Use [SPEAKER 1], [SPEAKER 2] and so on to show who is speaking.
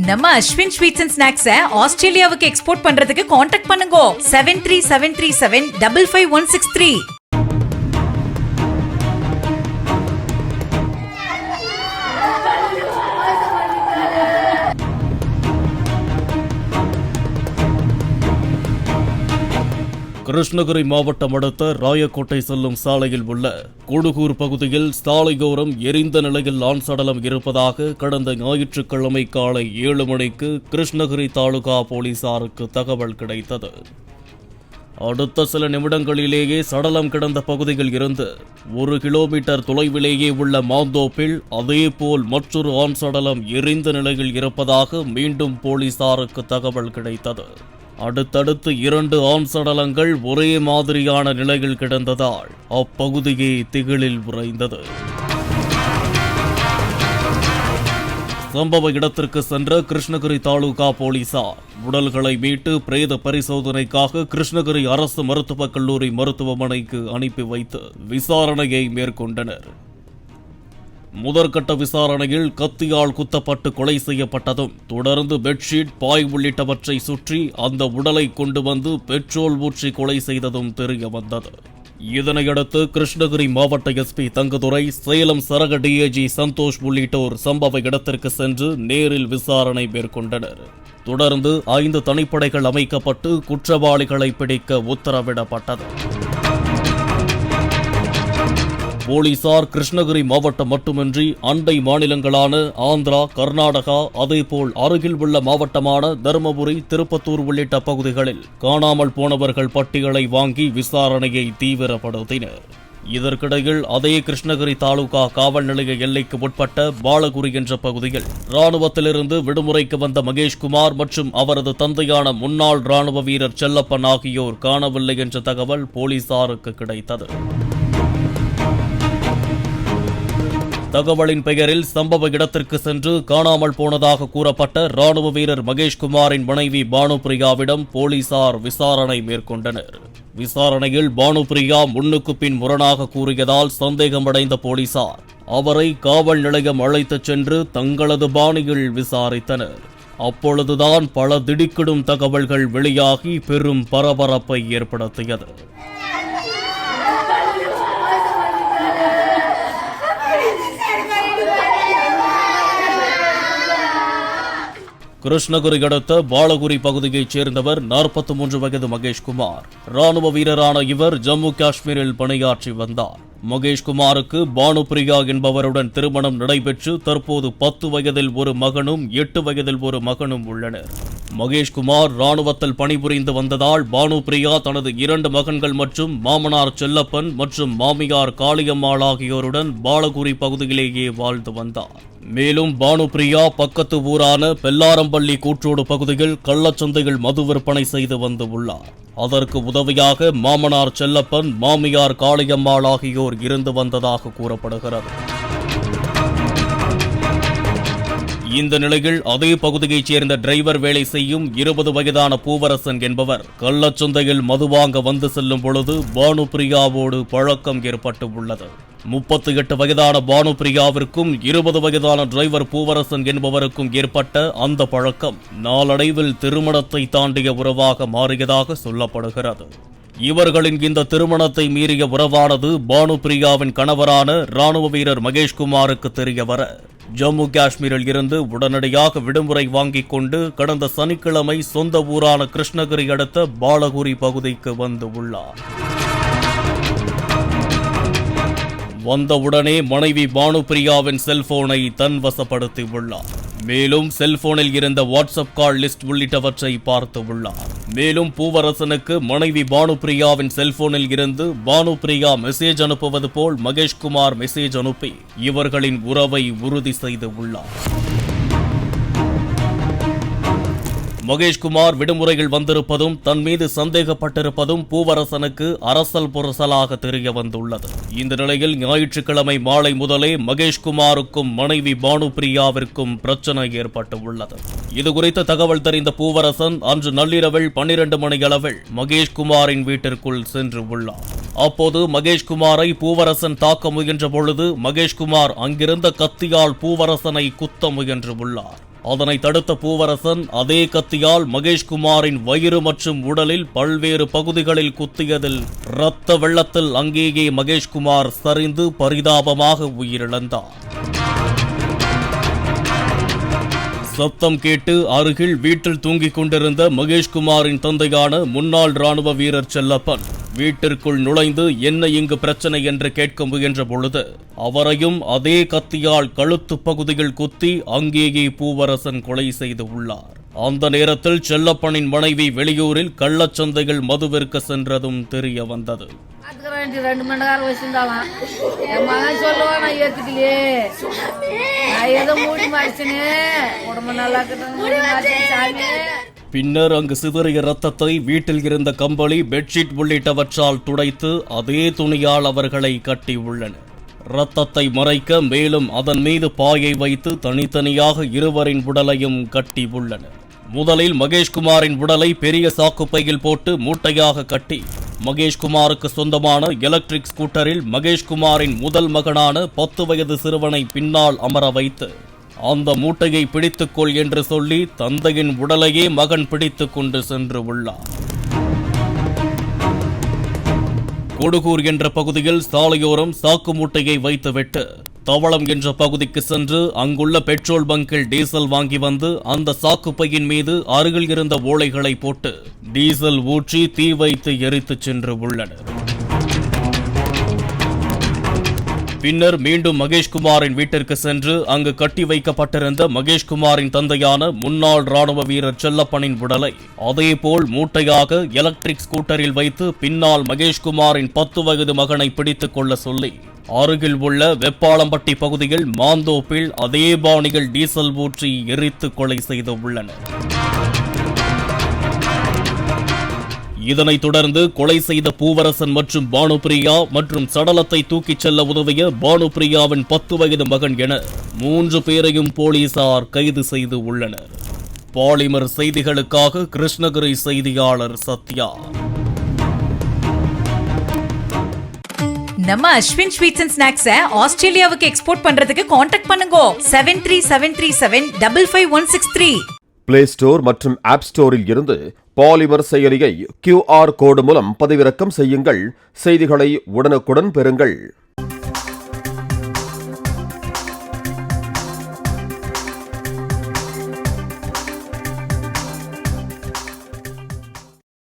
[SPEAKER 1] நம்ம Ashwin sweets and ஸ்நாக்ஸை ஆஸ்திரேலியாவுக்கு export பண்றதுக்கு கான்டாக்ட் பண்ணுங்க 7373755163.
[SPEAKER 2] கிருஷ்ணகிரி மாவட்டம் அடுத்த ராயக்கோட்டை செல்லும் சாலையில் உள்ள குடுகூர் பகுதியில் சாலையோரம் எரிந்த நிலையில் ஆண் சடலம் இருப்பதாக கடந்த ஞாயிற்றுக்கிழமை காலை 7 மணிக்கு கிருஷ்ணகிரி தாலுகா போலீசாருக்கு தகவல் கிடைத்தது. அடுத்த சில நிமிடங்களிலேயே சடலம் கிடந்த பகுதியில் இருந்து 1 கிலோமீட்டர் தொலைவிலேயே உள்ள மாந்தோப்பில் அதேபோல் மற்றொரு ஆண் சடலம் எரிந்த நிலையில் இருப்பதாக மீண்டும் போலீசாருக்கு தகவல் கிடைத்தது. அடுத்தடுத்து 2 ஆண் சடலங்கள் ஒரே மாதிரியான நிலையில் கிடந்ததால் அப்பகுதியே திகிலில் உறைந்தது. சம்பவ இடத்திற்கு சென்ற கிருஷ்ணகிரி தாலுகா போலீசார் உடல்களை மீட்டு பிரேத பரிசோதனைக்காக கிருஷ்ணகிரி அரசு மருத்துவக் கல்லூரி மருத்துவமனைக்கு அனுப்பி வைத்து விசாரணையை மேற்கொண்டனர். முதற்கட்ட விசாரணையில் கத்தியால் குத்தப்பட்டு கொலை செய்யப்பட்டதும் தொடர்ந்து பெட்ஷீட், பாய் உள்ளிட்டவற்றை சுற்றி அந்த உடலை கொண்டு வந்து பெட்ரோல் ஊற்றி கொலை செய்ததும் தெரிய வந்தது. இதனையடுத்து கிருஷ்ணகிரி மாவட்ட எஸ்பி தங்கதுரை, சேலம் சரக டிஐஜி சந்தோஷ் உள்ளிட்டோர் சம்பவ இடத்திற்கு சென்று நேரில் விசாரணை மேற்கொண்டனர். தொடர்ந்து 5 தனிப்படைகள் அமைக்கப்பட்டு குற்றவாளிகளை பிடிக்க உத்தரவிடப்பட்டது. போலீசார் கிருஷ்ணகிரி மாவட்டம் மட்டுமின்றி அண்டை மாநிலங்களான ஆந்திரா, கர்நாடகா, அதேபோல் அருகில் உள்ள மாவட்டமான தருமபுரி, திருப்பத்தூர் உள்ளிட்ட பகுதிகளில் காணாமல் போனவர்கள் பட்டியலை வாங்கி விசாரணையை தீவிரப்படுத்தினர். இதற்கிடையில் அதே கிருஷ்ணகிரி தாலுகா காவல் நிலைய எல்லைக்கு உட்பட்ட பாலகுரி என்ற பகுதியில் ராணுவத்திலிருந்து விடுமுறைக்கு வந்த மகேஷ்குமார் மற்றும் அவரது தந்தையான முன்னாள் ராணுவ வீரர் செல்லப்பன் ஆகியோர் காணவில்லை என்ற தகவல் போலீசாருக்கு கிடைத்தது. தகவலின் பெயரில் சம்பவ இடத்திற்கு சென்று காணாமல் போனதாக கூறப்பட்ட ராணுவ வீரர் மகேஷ்குமாரின் மனைவி பானுபிரியாவிடம் போலீசார் விசாரணை மேற்கொண்டனர். விசாரணையில் பானுபிரியா முன்னுக்கு பின் முரணாக கூறியதால் சந்தேகமடைந்த போலீசார் அவரை காவல் நிலையம் அழைத்துச் சென்று தங்களது பாணியில் விசாரித்தனர். அப்பொழுதுதான் பல திடுக்கிடும் தகவல்கள் வெளியாகி பெரும் பரபரப்பை ஏற்படுத்தியது. கிருஷ்ணகிரி அடுத்த பாலகுரி பகுதியைச் சேர்ந்தவர் 43 வயது மகேஷ்குமார். ராணுவ வீரரான இவர் ஜம்மு காஷ்மீரில் பணியாற்றி வந்தார். மகேஷ்குமாருக்கு பானுபிரியா என்பவருடன் திருமணம் நடைபெற்று தற்போது 10 வயதில் ஒரு மகனும் 8 வயதில் ஒரு மகனும் உள்ளனர். மகேஷ்குமார் ராணுவத்தில் பணிபுரிந்து வந்ததால் பானுபிரியா தனது 2 மகன்கள் மற்றும் மாமனார் செல்லப்பன் மற்றும் மாமியார் காளியம்மாள் ஆகியோருடன் பாலகுரி பகுதியிலேயே வாழ்ந்து வந்தார். மேலும் பானுபிரியா பக்கத்து ஊரான பெல்லாரம்பள்ளி கூற்றோடு பகுதியில் கள்ளச்சந்தையில் மது விற்பனை செய்து வந்து உள்ளார். அதற்கு உதவியாக மாமனார் செல்லப்பன், மாமியார் காளியம்மாள் ஆகியோர் இருந்து வந்ததாக கூறப்படுகிறது. இந்த நிலையில் அதே பகுதியைச் சேர்ந்த டிரைவர் வேலை செய்யும் 20 வயதான பூவரசன் என்பவர் கள்ளச்சந்தையில் மது வாங்க வந்து செல்லும் பொழுது பானுபிரியாவோடு பழக்கம் ஏற்பட்டு உள்ளது. 38 வயதான பானுபிரியாவிற்கும் 20 வயதான டிரைவர் பூவரசன் என்பவருக்கும் ஏற்பட்ட அந்த பழக்கம் நாளடைவில் திருமணத்தை தாண்டிய உறவாக மாறியதாக சொல்லப்படுகிறது. இவர்களின் இந்த திருமணத்தை மீறிய உறவானது பானுபிரியாவின் கணவரான ராணுவ வீரர் மகேஷ்குமாருக்கு தெரியவர ஜம்மு காஷ்மீரில் இருந்து உடனடியாக விடுமுறை வாங்கிக் கொண்டு கடந்த சனிக்கிழமை சொந்த ஊரான கிருஷ்ணகிரி அடுத்த பாலகுரி பகுதிக்கு வந்து உள்ளார். வந்தவுடனே மனைவி பானுபிரியாவின் செல்போனை தன்வசப்படுத்தி உள்ளார். மேலும் செல்போனில் இருந்த வாட்ஸ்அப் கால் லிஸ்ட் உள்ளிட்டவற்றை பார்த்து உள்ளார். மேலும் பூவரசனுக்கு மனைவி பானுபிரியாவின் செல்போனில் இருந்து பானுபிரியா மெசேஜ் அனுப்புவது போல் மகேஷ்குமார் மெசேஜ் அனுப்பி இவர்களின் உறவை உறுதி செய்து உள்ளார். மகேஷ்குமார் விடுமுறையில் வந்திருப்பதும் தன் மீது சந்தேகப்பட்டிருப்பதும் பூவரசனுக்கு அரசல் புரசலாக தெரிய வந்துள்ளது. இந்த நிலையில் ஞாயிற்றுக்கிழமை மாலை முதலே மகேஷ்குமாருக்கும் மனைவி பானுபிரியாவிற்கும் பிரச்சனை ஏற்பட்டு உள்ளது. இதுகுறித்த தகவல் தெரிந்த பூவரசன் அன்று நள்ளிரவில் 12 மணியளவில் மகேஷ்குமாரின் வீட்டிற்குள் சென்று உள்ளார். அப்போது மகேஷ்குமாரை பூவரசன் தாக்க முயன்ற பொழுது மகேஷ்குமார் அங்கிருந்த கத்தியால் பூவரசனை குத்த முயன்று உள்ளார். அதனை தடுத்த பூவரசன் அதே கத்தியால் மகேஷ்குமாரின் வயிறு மற்றும் உடலில் பல்வேறு பகுதிகளில் குத்தியதில் இரத்த வெள்ளத்தில் அங்கேயே மகேஷ்குமார் சரிந்து பரிதாபமாக உயிரிழந்தார். சத்தம் கேட்டு அருகில் வீட்டில் தூங்கிக் கொண்டிருந்த மகேஷ்குமாரின் தந்தையான முன்னாள் ராணுவ வீரர் செல்லப்பன் வீட்டிற்குள் நுழைந்து என்ன இங்கு பிரச்சனை என்று கேட்க முயன்ற பொழுது அவரையும் அதே கத்தியால் கழுத்து பகுதியில் குத்தி அங்கேயே பூவரசன் கொலை செய்து உள்ளார். அந்த நேரத்தில் செல்லப்பனின் மனைவி வெளியூரில் கள்ளச்சந்தைகள் மதுவிற்க சென்றதும் தெரிய வந்தது.
[SPEAKER 3] 2 மணி நேரம் வச்சிருந்தாலாம். என் மகன் சொல்லுவான், நான் ஏத்துக்கலையே, நான் ஏதோ மூடி மாறிச்சுன்னு உடம்பு நல்லா சாமி.
[SPEAKER 2] பின்னர் அங்கு சிதறிய ரத்தத்தை வீட்டில் இருந்த கம்பளி, பெட்ஷீட் உள்ளிட்டவற்றால் துடைத்து அதே துணியால் அவர்களை கட்டி உள்ளனர். ரத்தத்தை மறைக்க மேலும் அதன் மீது பாயை வைத்து தனித்தனியாக இருவரின் உடலையும் கட்டி உள்ளனர். முதலில் மகேஷ்குமாரின் உடலை பெரிய சாக்குப்பையில் போட்டு மூட்டையாக கட்டி மகேஷ்குமாருக்கு சொந்தமான எலக்ட்ரிக் ஸ்கூட்டரில் மகேஷ்குமாரின் முதல் மகனான 10 வயது சிறுவனை பின்னால் அமர வைத்து அந்த மூட்டையை பிடித்துக்கொள் என்று சொல்லி தந்தையின் உடலையே மகன் பிடித்துக் கொண்டு சென்று உள்ளார். கொடுகூர் என்ற பகுதியில் சாலையோரம் சாக்கு மூட்டையை வைத்துவிட்டு தவளம் என்ற பகுதிக்கு சென்று அங்குள்ள பெட்ரோல் பங்கில் டீசல் வாங்கி வந்து அந்த சாக்குப்பையின் மீது அருகில் இருந்த ஓலைகளை போட்டு டீசல் ஊற்றி தீ வைத்து எரித்து சென்று உள்ளனர். பின்னர் மீண்டும் மகேஷ்குமாரின் வீட்டிற்கு சென்று அங்கு கட்டி வைக்கப்பட்டிருந்த மகேஷ்குமாரின் தந்தையான முன்னாள் ராணுவ வீரர் செல்லப்பனின் உடலை அதேபோல் மூட்டையாக எலக்ட்ரிக் ஸ்கூட்டரில் வைத்து பின்னால் மகேஷ்குமாரின் 10 வயது மகனை பிடித்துக் கொள்ள சொல்லி அருகில் உள்ள வெப்பாளம்பட்டி பகுதியில் மாந்தோப்பில் அதே பாணியில் டீசல் ஊற்றி எரித்து கொலை செய்து உள்ளனர். இதனைத் தொடர்ந்து கொலை செய்த பூவரசன் மற்றும் பானுபிரியா மற்றும் சடலத்தை தூக்கிச் செல்ல உதவிய பானுபிரியாவின் 10 வயது மகன் என 3 பேரையும் போலீசார் கைது செய்து உள்ளனர். பாலிமர் செய்திகளுக்காக கிருஷ்ணகிரி செய்தியாளர் சத்யா.
[SPEAKER 1] நம்ம அஸ்வின் ஸ்வீட்ஸ் அண்ட் ஸ்நாக்ஸ் ஆஸ்திரேலியாவுக்கு எக்ஸ்போர்ட் பண்றதுக்கு கான்டாக்ட் பண்ணுங்க 7373755163.
[SPEAKER 4] பிளே ஸ்டோர் மற்றும் ஆப் ஸ்டோரில் இருந்து பாலிமர் செயலியை QR கோடு மூலம் பதிவிறக்கம் செய்யுங்கள். செய்திகளை உடனுக்குடன் பெறுங்கள்.